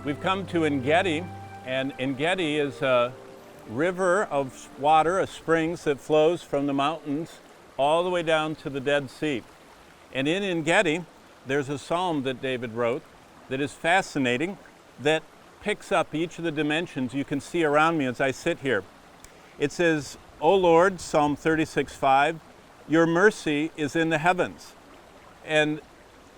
We've come to Engedi, and Engedi is a river of water, a spring that flows from the mountains all the way down to the Dead Sea. And in Engedi, there's a psalm that David wrote that is fascinating, that picks up each of the dimensions you can see around me as I sit here. It says, "O Lord," Psalm 36:5, "your mercy is in the heavens." And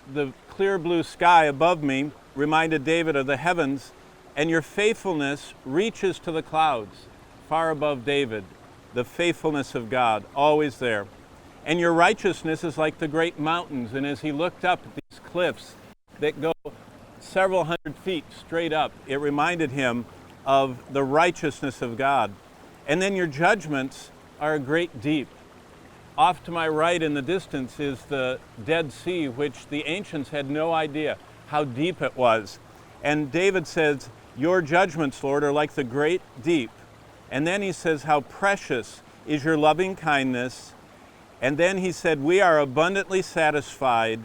the clear blue sky above me reminded David of the heavens, and your faithfulness reaches to the clouds, far above David, the faithfulness of God, always there. And your righteousness is like the great mountains, and as he looked up at these cliffs that go several hundred feet straight up, it reminded him of the righteousness of God. And then your judgments are a great deep. Off to my right in the distance is the Dead Sea, which the ancients had no idea how deep it was. And David says, your judgments, Lord, are like the great deep. And then he says, how precious is your loving kindness. And then he said, we are abundantly satisfied.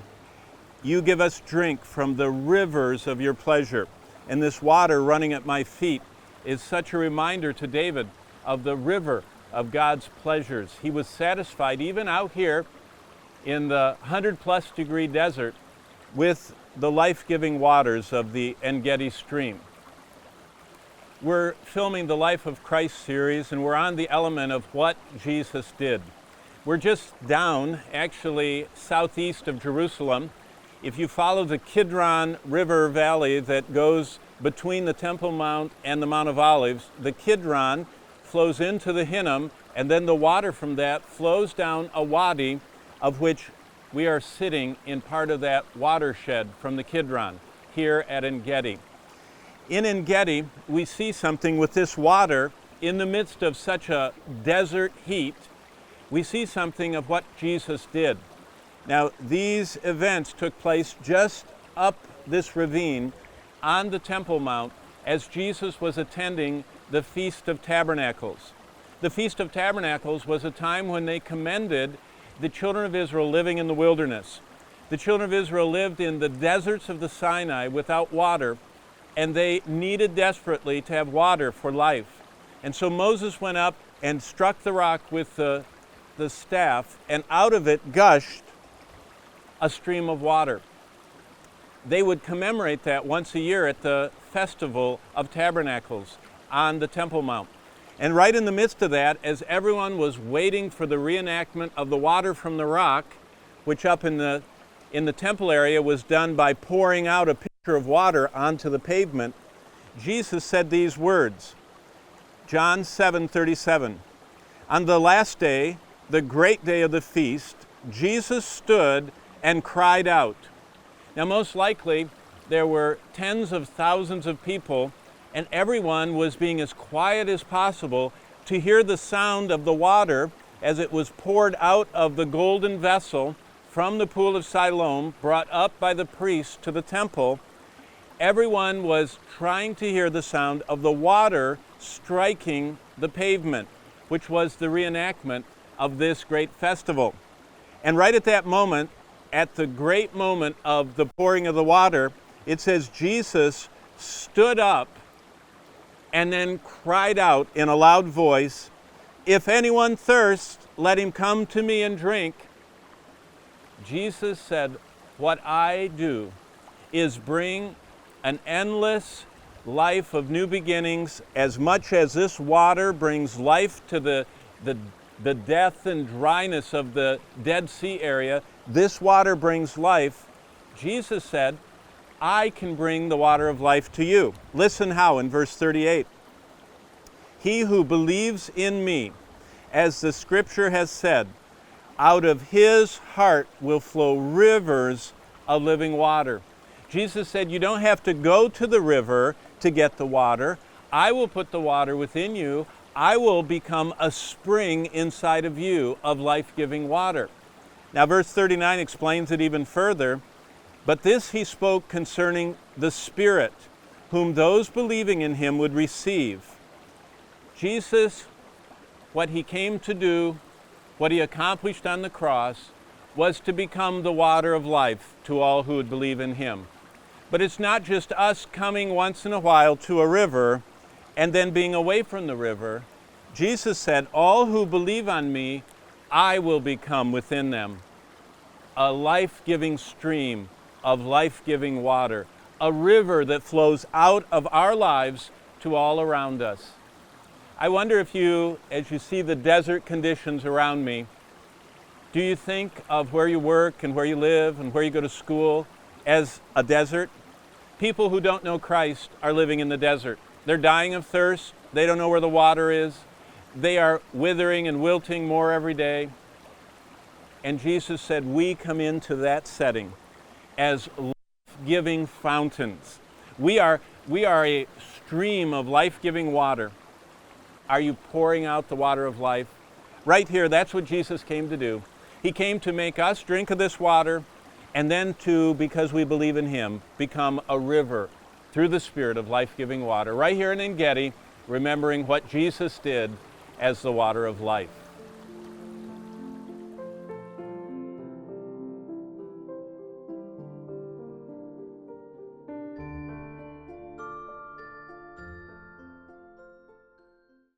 You give us drink from the rivers of your pleasure. And this water running at my feet is such a reminder to David of the river of God's pleasures. He was satisfied even out here in the 100+ degree desert with the life-giving waters of the Engedi stream. We're filming the Life of Christ series, and we're on the element of what Jesus did. We're just down, actually southeast of Jerusalem. If you follow the Kidron River Valley that goes between the Temple Mount and the Mount of Olives, the Kidron flows into the Hinnom, and then the water from that flows down a wadi, of which we are sitting in part of that watershed from the Kidron here at Engedi. In Engedi, we see something with this water in the midst of such a desert heat. We see something of what Jesus did. Now, these events took place just up this ravine on the Temple Mount as Jesus was attending the Feast of Tabernacles. The Feast of Tabernacles was a time when they commended the children of Israel living in the wilderness. The children of Israel lived in the deserts of the Sinai without water, and they needed desperately to have water for life. And so Moses went up and struck the rock with the staff, and out of it gushed a stream of water. They would commemorate that once a year at the Festival of Tabernacles on the Temple Mount. And right in the midst of that, as everyone was waiting for the reenactment of the water from the rock, which up in the temple area was done by pouring out a pitcher of water onto the pavement, Jesus said these words, John 7:37, "On the last day, the great day of the feast, Jesus stood and cried out." Now, most likely, there were tens of thousands of people, and everyone was being as quiet as possible to hear the sound of the water as it was poured out of the golden vessel from the pool of Siloam, brought up by the priests to the temple. Everyone was trying to hear the sound of the water striking the pavement, which was the reenactment of this great festival. And right at that moment, at the great moment of the pouring of the water, it says Jesus stood up and then cried out in a loud voice, "If anyone thirsts, let him come to me and drink." Jesus said, what I do is bring an endless life of new beginnings. As much as this water brings life to the death and dryness of the Dead Sea area, this water brings life. Jesus said, I can bring the water of life to you. Listen how in verse 38. He who believes in me, as the scripture has said, out of his heart will flow rivers of living water. Jesus said, you don't have to go to the river to get the water. I will put the water within you. I will become a spring inside of you of life-giving water. Now, verse 39 explains it even further. But this he spoke concerning the Spirit, whom those believing in him would receive. Jesus, what he came to do, what he accomplished on the cross, was to become the water of life to all who would believe in him. But it's not just us coming once in a while to a river and then being away from the river. Jesus said, all who believe on me, I will become within them a life-giving stream of life-giving water, a river that flows out of our lives to all around us. I wonder if you, as you see the desert conditions around me, do you think of where you work and where you live and where you go to school as a desert? People who don't know Christ are living in the desert. They're dying of thirst. They don't know where the water is. They are withering and wilting more every day. And Jesus said, we come into that setting as life-giving fountains. We are a stream of life-giving water. Are you pouring out the water of life? Right here, that's what Jesus came to do. He came to make us drink of this water, and then to, because we believe in him, become a river through the Spirit of life-giving water. Right here in Engedi, remembering what Jesus did as the water of life.